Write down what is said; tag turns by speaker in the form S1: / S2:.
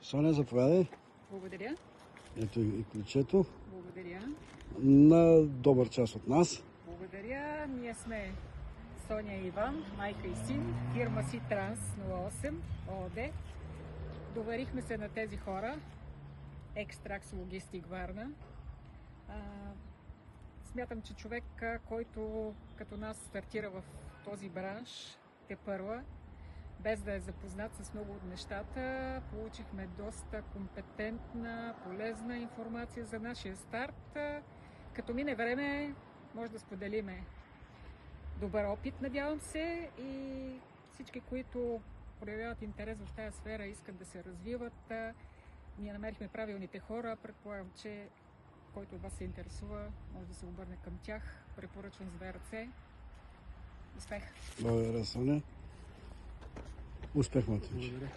S1: Соня, заповядай.
S2: Благодаря.
S1: Ето и ключето
S2: Благодаря.
S1: на добър час от нас.
S2: Благодаря. Ние сме Соня и Иван, майка и син, фирма Си Транс 08 ООД. Доверихме се на тези хора. Екстракс Логистик Варна. Смятам, че човек, който като нас стартира в този бранш, тепърва, без да е запознат с много от нещата, получихме доста компетентна, полезна информация за нашия старт. Като мине време, може да споделиме добър опит, надявам се, и всички, които проявяват интерес в тази сфера, искат да се развиват. Ние намерихме правилните хора. Предполагам, че който от вас се интересува, може да се обърне към тях. Препоръчвам с две ръце. Успех!
S1: Благодаря, Соня. Успех, Матвич.
S3: Благодаря.